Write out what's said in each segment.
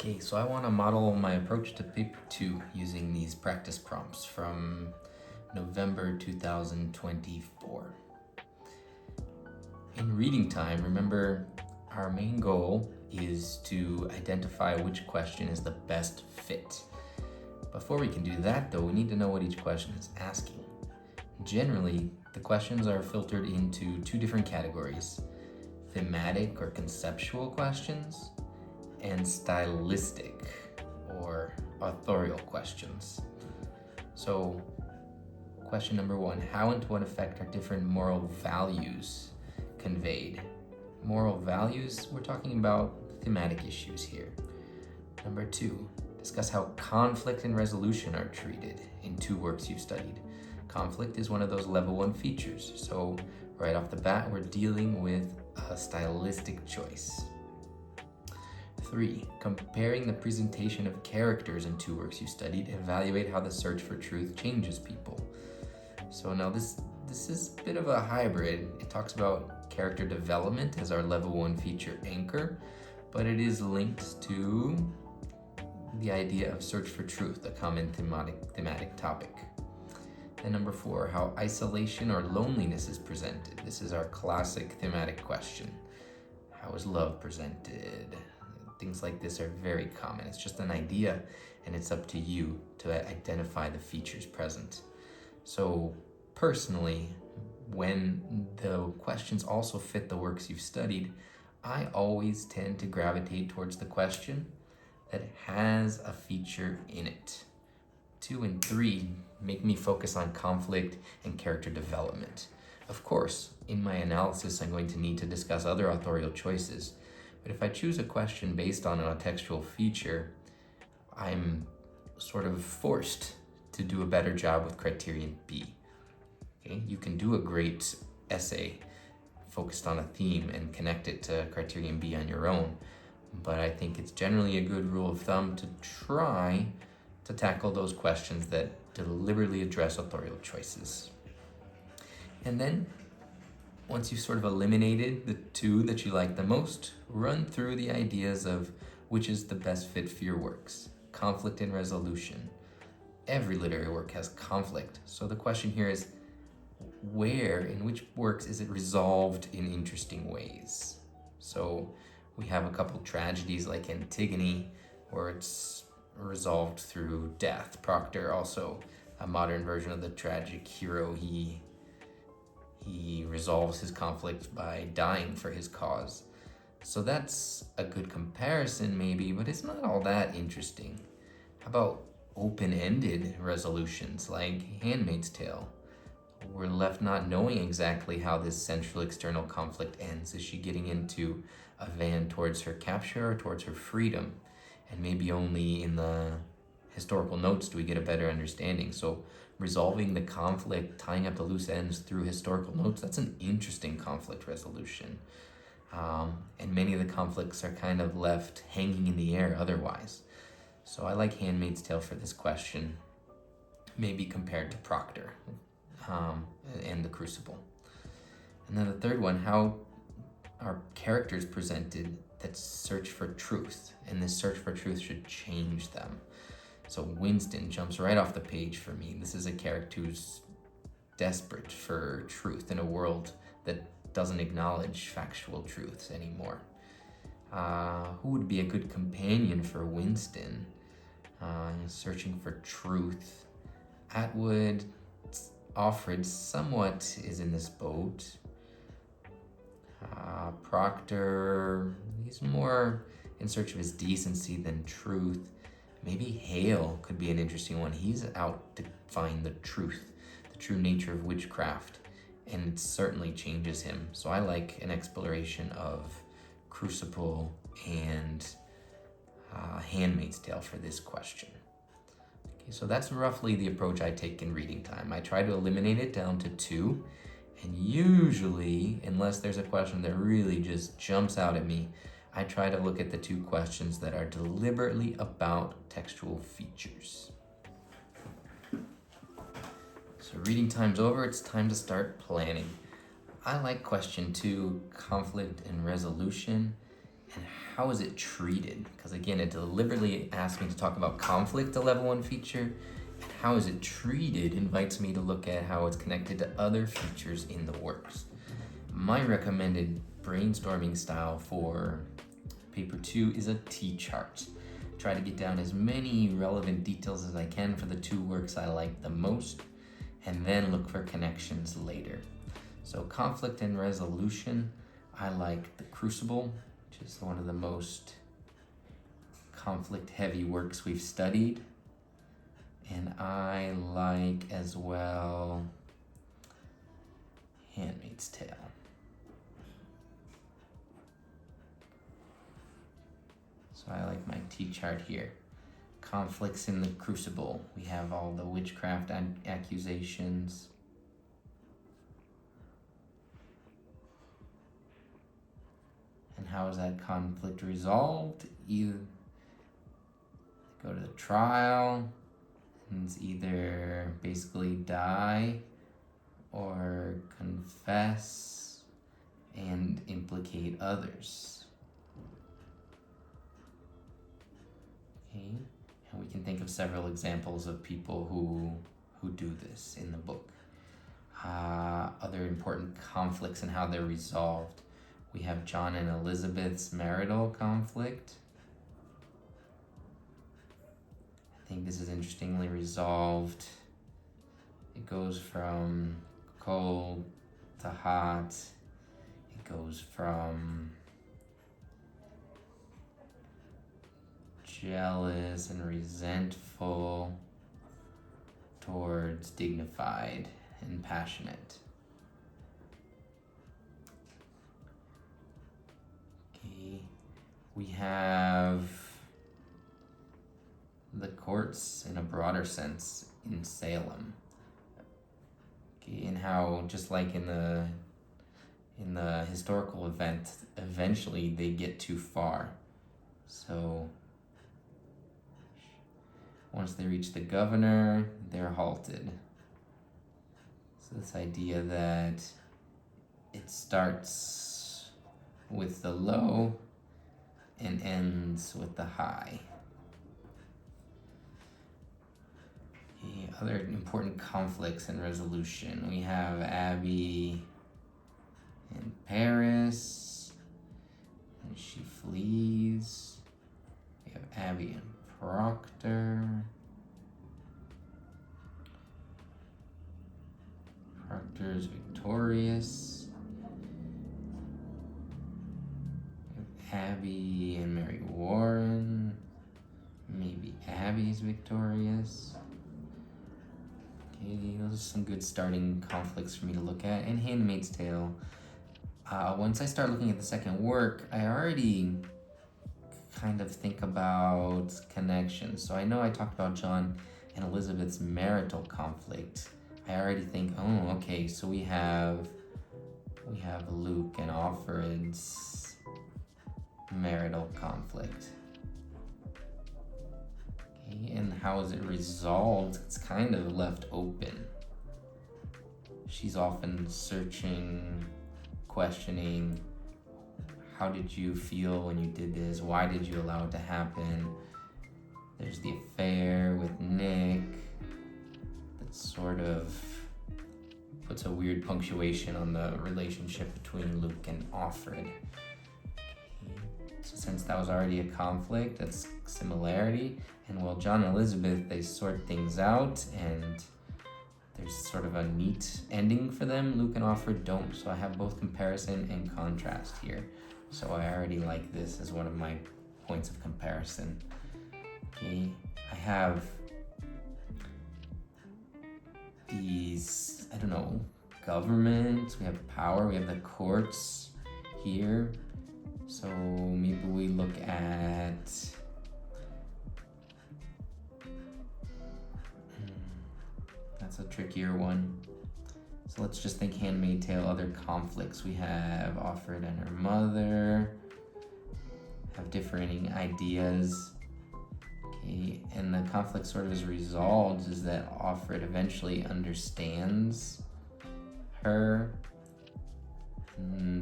Okay, so I want to model my approach to paper 2 using these practice prompts from November 2024. In reading time, remember our main goal is to identify which question is the best fit. Before we can do that though, we need to know what each question is asking. Generally, the questions are filtered into two different categories: thematic or conceptual questions, and stylistic or authorial questions. So, question number 1, how and to what effect are different moral values conveyed? Moral values, we're talking about thematic issues here. Number 2, discuss how conflict and resolution are treated in two works you've studied. Conflict is one of those level 1 features, so right off the bat, we're dealing with a stylistic choice. 3, comparing the presentation of characters in two works you studied, evaluate how the search for truth changes people. So now this is a bit of a hybrid. It talks about character development as our level 1 feature anchor, but it is linked to the idea of search for truth, a common thematic topic. And number 4, how isolation or loneliness is presented. This is our classic thematic question. How is love presented? Things like this are very common. It's just an idea, and it's up to you to identify the features present. So personally, when the questions also fit the works you've studied, I always tend to gravitate towards the question that has a feature in it. 2 and 3 make me focus on conflict and character development. Of course, in my analysis, I'm going to need to discuss other authorial choices, but if I choose a question based on a textual feature, I'm sort of forced to do a better job with criterion B. Okay? You can do a great essay focused on a theme and connect it to criterion B on your own, but I think it's generally a good rule of thumb to try to tackle those questions that deliberately address authorial choices. And then, once you've sort of eliminated the two that you like the most, run through the ideas of which is the best fit for your works. Conflict and resolution. Every literary work has conflict, so the question here is, where, in which works is it resolved in interesting ways? So we have a couple tragedies like Antigone, where it's resolved through death. Proctor, also a modern version of the tragic hero, he resolves his conflict by dying for his cause. So that's a good comparison maybe, but it's not all that interesting. How about open-ended resolutions like Handmaid's Tale? We're left not knowing exactly how this central external conflict ends. Is she getting into a van towards her capture or towards her freedom? And maybe only in the historical notes do we get a better understanding. So resolving the conflict, tying up the loose ends through historical notes, that's an interesting conflict resolution. And many of the conflicts are kind of left hanging in the air otherwise. So I like Handmaid's Tale for this question, maybe compared to Proctor and the Crucible. And then the third one, how are characters presented that search for truth, and this search for truth should change them. So Winston jumps right off the page for me. This is a character who's desperate for truth in a world that doesn't acknowledge factual truths anymore. Who would be a good companion for Winston? Searching for truth. Atwood, Offred somewhat is in this boat. Proctor, he's more in search of his decency than truth. Maybe Hale could be an interesting one. He's out to find the truth, the true nature of witchcraft, and it certainly changes him. So I like an exploration of Crucible and Handmaid's Tale for this question. Okay, so that's roughly the approach I take in reading time. I try to eliminate it down to 2, and usually, unless there's a question that really just jumps out at me, I try to look at the 2 questions that are deliberately about textual features. So reading time's over, it's time to start planning. I like question 2, conflict and resolution. And how is it treated? Because again, it deliberately asks me to talk about conflict, a level 1 feature, and how is it treated invites me to look at how it's connected to other features in the works. My recommended brainstorming style for paper 2 is a T-chart. Try to get down as many relevant details as I can for the 2 works I like the most, and then look for connections later. So conflict and resolution, I like the Crucible, which is one of the most conflict-heavy works we've studied. And I like as well Handmaid's Tale. So I like my T-chart here. Conflicts in the Crucible. We have all the witchcraft accusations. And how is that conflict resolved? You go to the trial, and it's either basically die or confess and implicate others. Okay, and we can think of several examples of people who do this in the book. Other important conflicts and how they're resolved. We have John and Elizabeth's marital conflict. I think this is interestingly resolved. It goes from cold to hot. It goes from jealous and resentful towards dignified and passionate. Okay, we have the courts in a broader sense in Salem. Okay, and how just like in the historical event, eventually they get too far. So once they reach the governor, they're halted. So this idea that it starts with the low and ends with the high. Okay, other important conflicts and resolution. We have Abby in Paris, and she flees. We have Abby and Proctor. Proctor's victorious. We have Abby and Mary Warren. Maybe Abby's victorious. Okay, those are some good starting conflicts for me to look at. And Handmaid's Tale. Once I start looking at the second work, I already kind of think about connections. So I know I talked about John and Elizabeth's marital conflict. I already think, oh, okay, so we have Luke and Offred's marital conflict. Okay, and how is it resolved? It's kind of left open. She's often searching, questioning, how did you feel when you did this? Why did you allow it to happen? There's the affair with Nick that sort of puts a weird punctuation on the relationship between Luke and Offred. Okay. So since that was already a conflict, that's similarity. And while John and Elizabeth, they sort things out and there's sort of a neat ending for them, Luke and Offred don't. So I have both comparison and contrast here. So I already like this as one of my points of comparison. Okay, I have these, I don't know, governments, we have power, we have the courts here. So maybe we look at that's a trickier one. So let's just think Handmaid's Tale, other conflicts. We have Offred and her mother, have differing ideas. Okay, and the conflict sort of is resolved is that Offred eventually understands her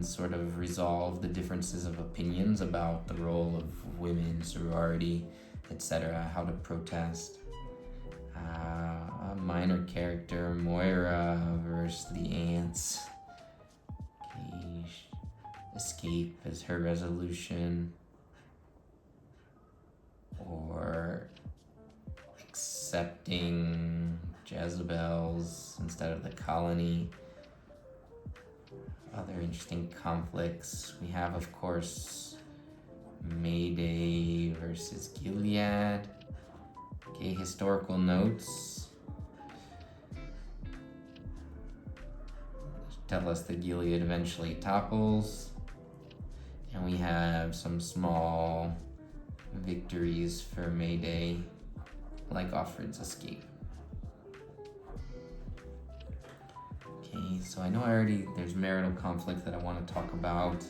sort of resolve the differences of opinions about the role of women, sorority, etc., how to protest. A minor character, Moira versus the ants. Okay, escape as her resolution, or accepting Jezebel's instead of the colony. Other interesting conflicts we have, of course, Mayday versus Gilead. Okay, historical notes tell us that Gilead eventually topples, and we have some small victories for Mayday, like Offred's escape. Okay, so I know there's marital conflict that I want to talk about.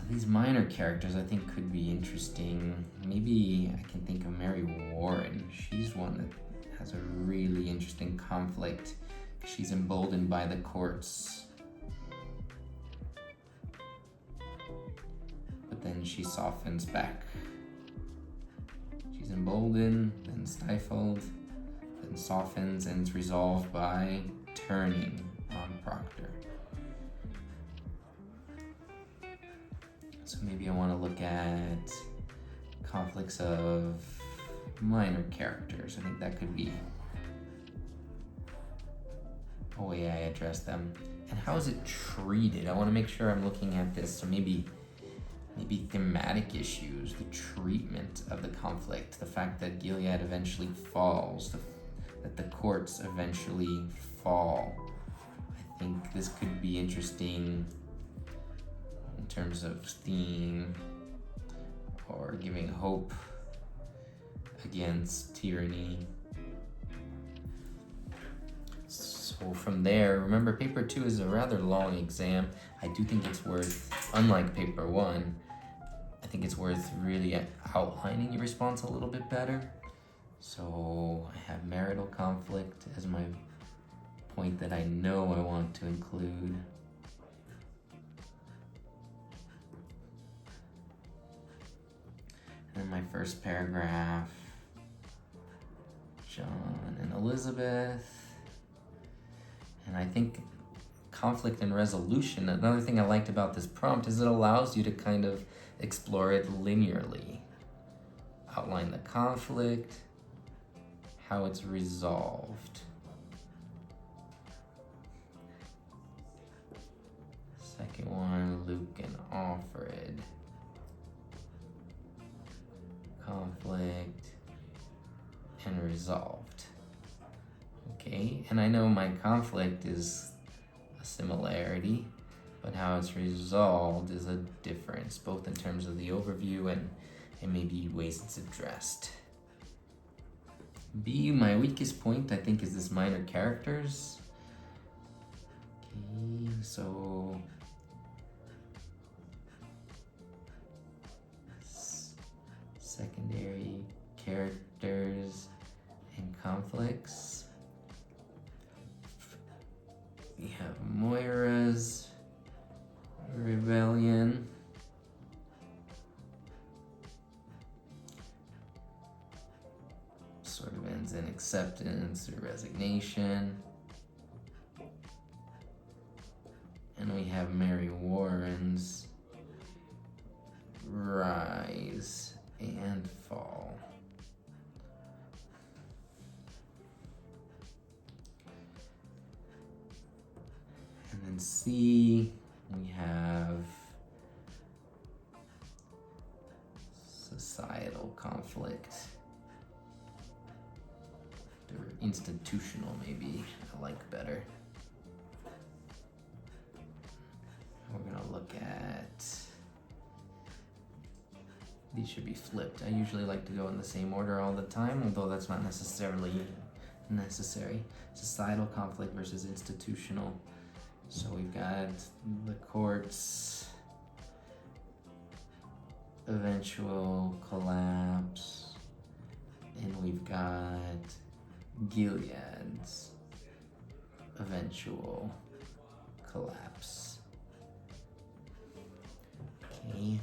These minor characters I think could be interesting. Maybe I can think of Mary Warren. She's one that has a really interesting conflict. She's emboldened by the courts, but then she softens back. She's emboldened, then stifled, then softens, and it's resolved by turning on Proctor. So maybe I want to look at conflicts of minor characters. I think that could be a way I address them. And how is it treated? I want to make sure I'm looking at this. So maybe thematic issues, the treatment of the conflict, the fact that Gilead eventually falls, that the courts eventually fall. I think this could be interesting in terms of theme, or giving hope against tyranny. So from there, remember paper 2 is a rather long exam. I do think it's worth, unlike paper 1, I think it's worth really outlining your response a little bit better. So I have marital conflict as my point that I know I want to include. And my first paragraph, John and Elizabeth. And I think conflict and resolution, another thing I liked about this prompt is it allows you to kind of explore it linearly. Outline the conflict, how it's resolved. Second one, Luke and Offred. Conflict and resolved. Okay, and I know my conflict is a similarity, but how it's resolved is a difference, both in terms of the overview and maybe ways it's addressed. B, my weakest point, I think, is this minor characters. Okay, so secondary characters and conflicts. We have Moira's rebellion. Sort of ends in acceptance or resignation. And we have Mary Warren's rise and fall. And then C, we have societal conflict, or institutional maybe, I like better. We're gonna look at, these should be flipped. I usually like to go in the same order all the time, although that's not necessarily necessary. Societal conflict versus institutional. So we've got the courts, eventual collapse, and we've got Gilead's eventual collapse. Okay.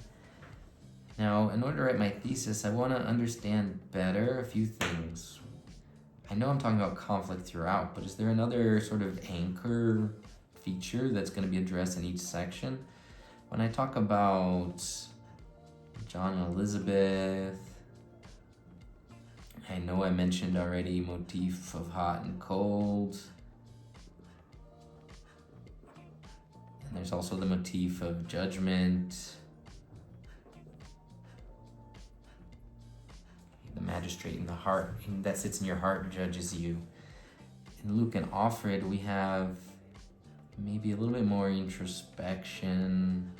Now, in order to write my thesis, I want to understand better a few things. I know I'm talking about conflict throughout, but is there another sort of anchor feature that's going to be addressed in each section? When I talk about John and Elizabeth, I know I mentioned already motif of hot and cold. And there's also the motif of judgment. The magistrate in the heart, that sits in your heart, judges you. In Luke and Offred, we have maybe a little bit more introspection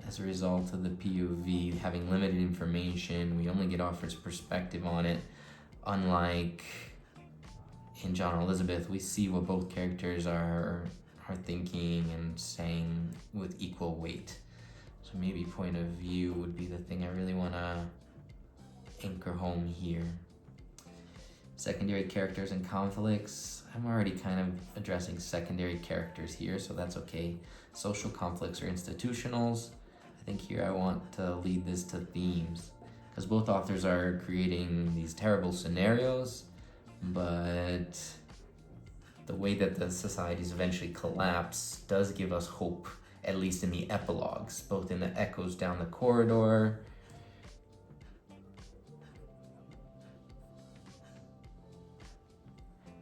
as a result of the POV. Having limited information, we only get Offred's perspective on it. Unlike in John and Elizabeth, we see what both characters are thinking and saying with equal weight. So maybe point of view would be the thing I really want to anchor home here. Secondary characters and conflicts. I'm already kind of addressing secondary characters here, so that's okay. Social conflicts or institutionals. I think here I want to lead this to themes, because both authors are creating these terrible scenarios, but the way that the societies eventually collapse does give us hope, at least in the epilogues, both in the echoes down the corridor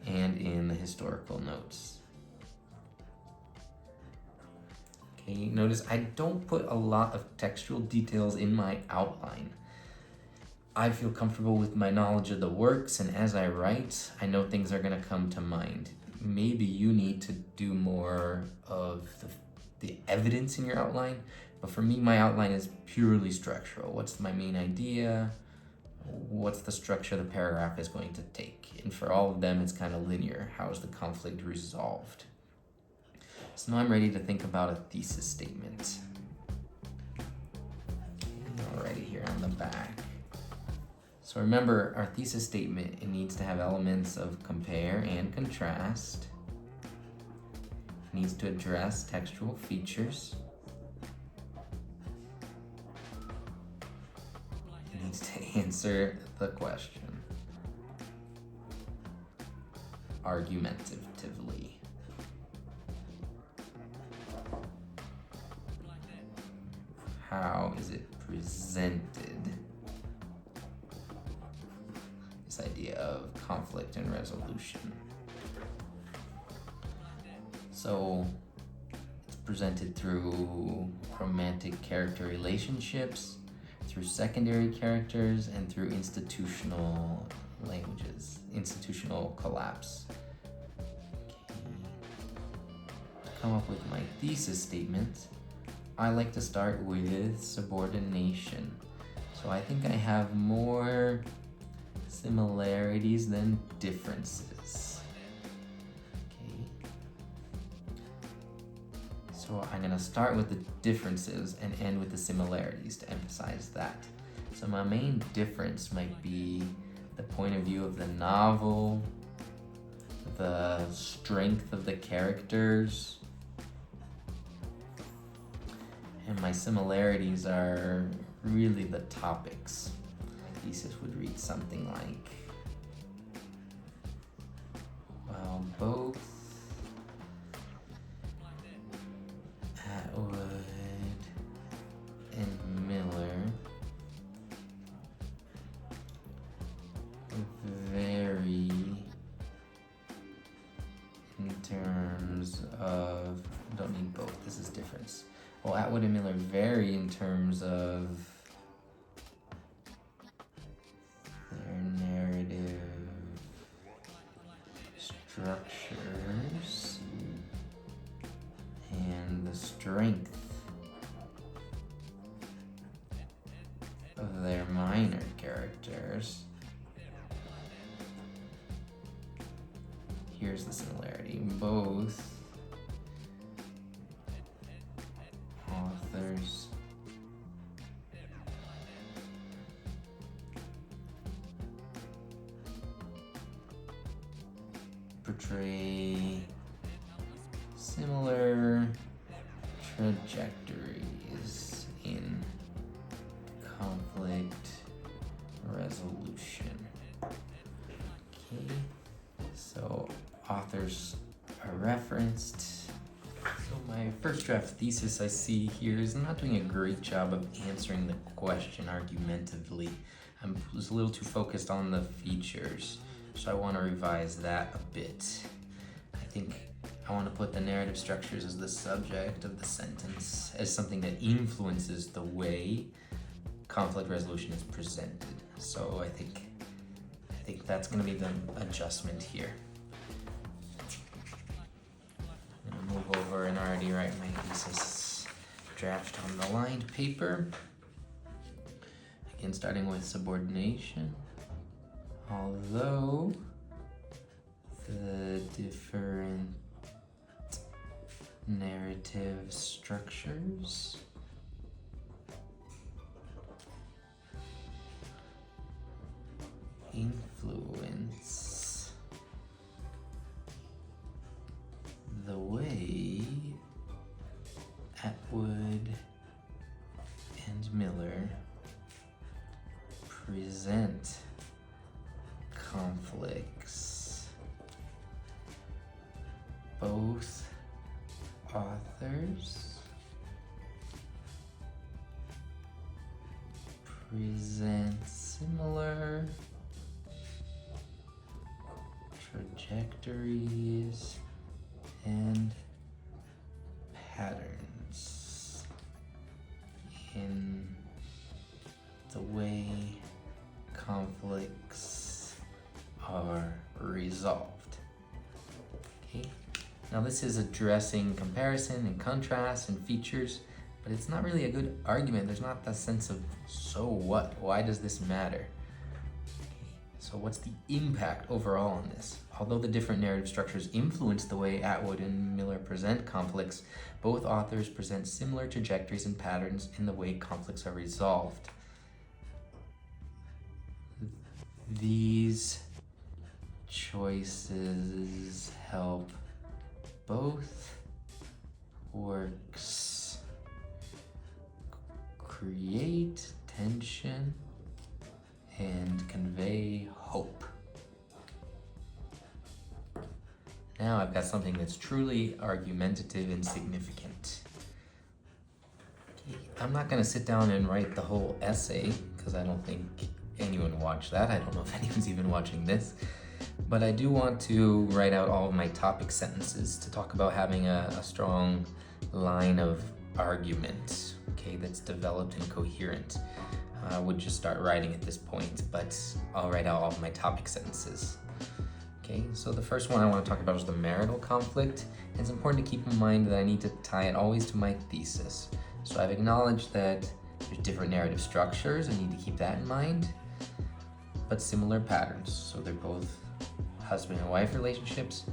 and in the historical notes. Okay, notice I don't put a lot of textual details in my outline. I feel comfortable with my knowledge of the works, and as I write, I know things are gonna come to mind. Maybe you need to do more of the evidence in your outline, but for me, my outline is purely structural. What's my main idea? What's the structure the paragraph is going to take? And for all of them, it's kind of linear. How is the conflict resolved? So now I'm ready to think about a thesis statement. Alrighty, here on the back. So remember, our thesis statement, it needs to have elements of compare and contrast. It needs to address textual features. It needs to answer the question argumentatively. How is it presented? This idea of conflict and resolution. So it's presented through romantic character relationships, through secondary characters, and through institutional languages, institutional collapse. Okay. To come up with my thesis statement, I like to start with subordination. So I think I have more similarities than differences. Okay. So I'm gonna start with the differences and end with the similarities to emphasize that. So my main difference might be the point of view of the novel, the strength of the characters, and my similarities are really the topics. My thesis would read something like, well, both Atwood and Miller vary in terms of, don't need both, this is difference. Well, Atwood and Miller vary in terms of their narrative structures and the strength of their minor characters. Here's the similarity. Both authors portray similar trajectories in conflict resolution. Okay, so authors are referenced. So my first draft thesis I see here is not doing a great job of answering the question argumentatively. I was a little too focused on the features, so I want to revise that a bit. I think I want to put the narrative structures as the subject of the sentence, as something that influences the way conflict resolution is presented. So I think that's going to be the adjustment here. I'm going to move over and already write my thesis draft on the lined paper. Again, starting with subordination. Although the different narrative structures influence the way Atwood and Miller present conflicts. Both authors present similar trajectories and patterns in the way conflicts are resolved. Okay, now this is addressing comparison and contrast and features, but it's not really a good argument. There's not that sense of, so what? Why does this matter? So what's the impact overall on this? Although the different narrative structures influence the way Atwood and Miller present conflicts, both authors present similar trajectories and patterns in the way conflicts are resolved. These choices help both works create tension and convey hope. Now I've got something that's truly argumentative and significant. Okay, I'm not going to sit down and write the whole essay because I don't think anyone watched that. I don't know if anyone's even watching this. But I do want to write out all of my topic sentences to talk about having a strong line of argument, okay, that's developed and coherent. I would just start writing at this point, but I'll write out all of my topic sentences. Okay, so the first one I want to talk about is the marital conflict. It's important to keep in mind that I need to tie it always to my thesis. So I've acknowledged that there's different narrative structures, I need to keep that in mind, but similar patterns. So they're both husband and wife relationships,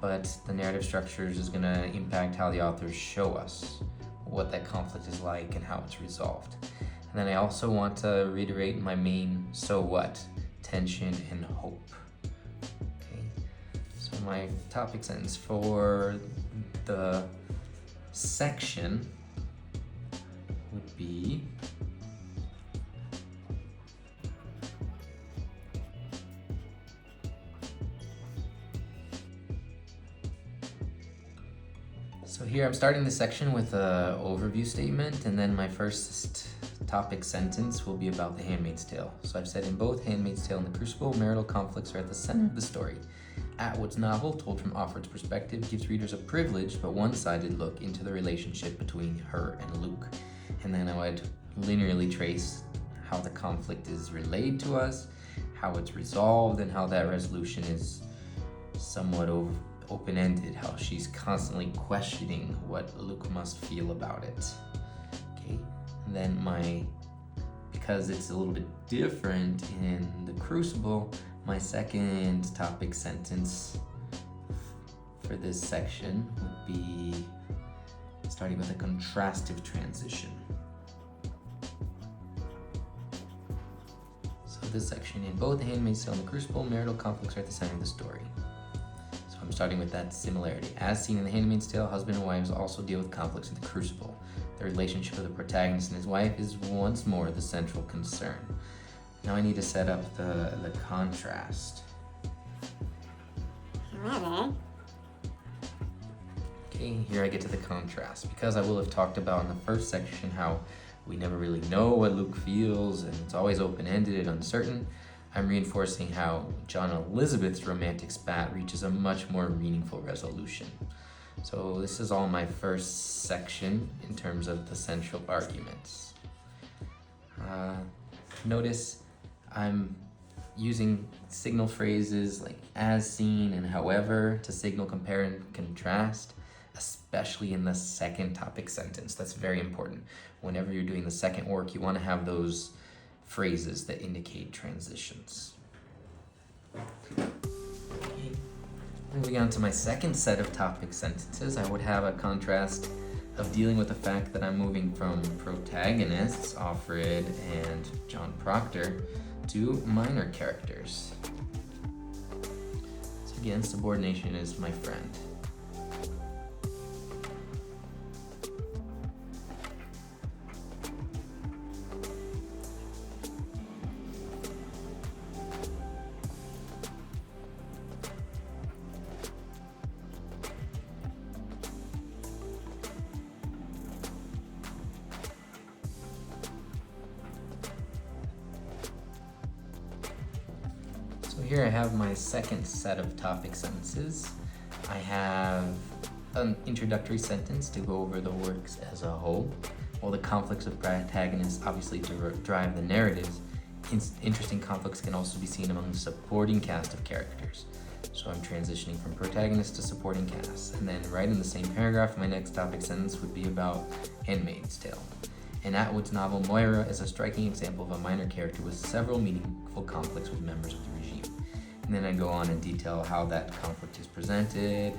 but the narrative structures is going to impact how the authors show us what that conflict is like and how it's resolved. And then I also want to reiterate my main so what, tension and hope. Okay, so my topic sentence for the section would be so here I'm starting the section with an overview statement, and then my first topic sentence will be about the Handmaid's Tale. So I've said in both Handmaid's Tale and the Crucible, marital conflicts are at the center of the story. Atwood's novel, told from Offred's perspective, gives readers a privileged but one-sided look into the relationship between her and Luke. And then I would linearly trace how the conflict is relayed to us, how it's resolved, and how that resolution is somewhat open-ended, how she's constantly questioning what Luke must feel about it. Okay, and then because it's a little bit different in the Crucible, my second topic sentence for this section would be starting with a contrastive transition. So this section, in both The Handmaid's Tale and the Crucible, marital conflicts are at the center of the story. So I'm starting with that similarity. As seen in The Handmaid's Tale, husband and wives also deal with conflicts in the Crucible. The relationship of the protagonist and his wife is once more the central concern. Now I need to set up the contrast. However, okay, here I get to the contrast. Because I will have talked about in the first section how we never really know what Luke feels and it's always open-ended and uncertain, I'm reinforcing how John and Elizabeth's romantic spat reaches a much more meaningful resolution. So this is all my first section in terms of the central arguments. Notice I'm using signal phrases like as seen and however to signal compare and contrast, especially in the second topic sentence. That's very important. Whenever you're doing the second work, you want to have those phrases that indicate transitions. Okay. Moving on to my second set of topic sentences, I would have a contrast of dealing with the fact that I'm moving from protagonists, Offred and John Proctor, to minor characters. So again, subordination is my friend. So here I have my second set of topic sentences. I have an introductory sentence to go over the works as a whole. While the conflicts of protagonists obviously drive the narratives, interesting conflicts can also be seen among the supporting cast of characters. So I'm transitioning from protagonist to supporting cast. And then right in the same paragraph, my next topic sentence would be about Handmaid's Tale. In Atwood's novel, Moira is a striking example of a minor character with several meaningful conflicts with members of the regime. And then I go on and detail how that conflict is presented,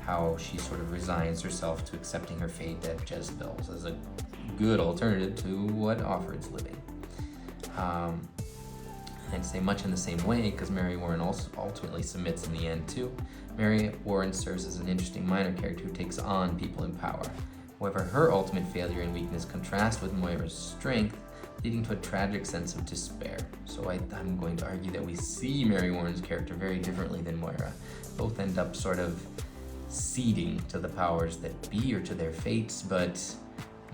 how she sort of resigns herself to accepting her fate at Jezebel's as a good alternative to what Offred's living. I'd say much in the same way, because Mary Warren also ultimately submits in the end too. Mary Warren serves as an interesting minor character who takes on people in power. However, her ultimate failure and weakness contrast with Moira's strength, leading to a tragic sense of despair. So I'm going to argue that we see Mary Warren's character very differently than Moira. Both end up sort of ceding to the powers that be or to their fates, but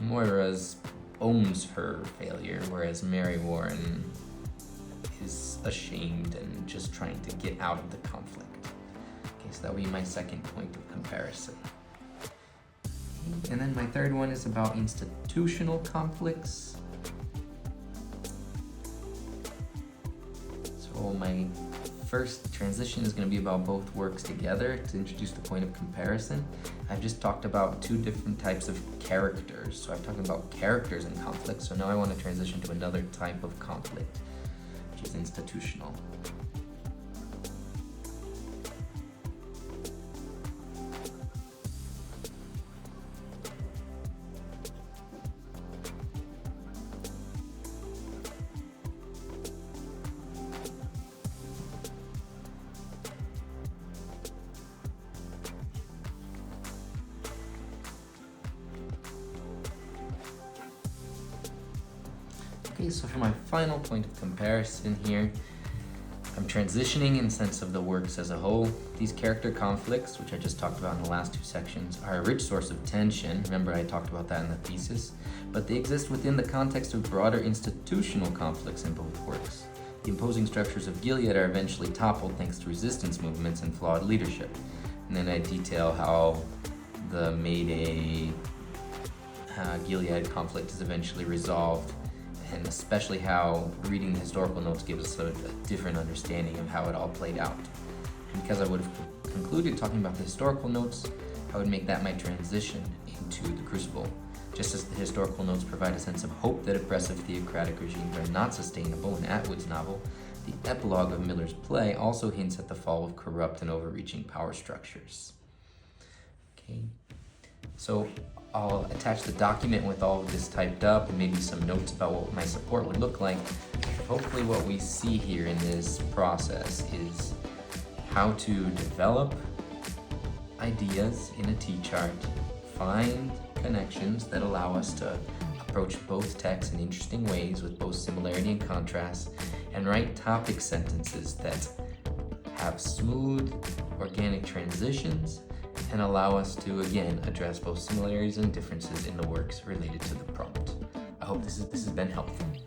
Moira's owns her failure, whereas Mary Warren is ashamed and just trying to get out of the conflict. Okay, so that would be my second point of comparison. And then my third one is about institutional conflicts. So my first transition is going to be about both works together to introduce the point of comparison. I've just talked about two different types of characters. So I'm talking about characters in conflict. So now I want to transition to another type of conflict, which is institutional. Okay, so for my final point of comparison here, I'm transitioning in sense of the works as a whole. These character conflicts, which I just talked about in the last two sections, are a rich source of tension. Remember, I talked about that in the thesis, but they exist within the context of broader institutional conflicts in both works. The imposing structures of Gilead are eventually toppled thanks to resistance movements and flawed leadership. And then I detail how the Mayday Gilead conflict is eventually resolved, and especially how reading the historical notes gives us a different understanding of how it all played out. And because I would have concluded talking about the historical notes, I would make that my transition into the Crucible. Just as the historical notes provide a sense of hope that oppressive theocratic regimes are not sustainable in Atwood's novel, the epilogue of Miller's play also hints at the fall of corrupt and overreaching power structures. Okay, so I'll attach the document with all of this typed up and maybe some notes about what my support would look like. Hopefully what we see here in this process is how to develop ideas in a T-chart, find connections that allow us to approach both texts in interesting ways with both similarity and contrast, and write topic sentences that have smooth, organic transitions and allow us to, again, address both similarities and differences in the works related to the prompt. I hope this has been helpful.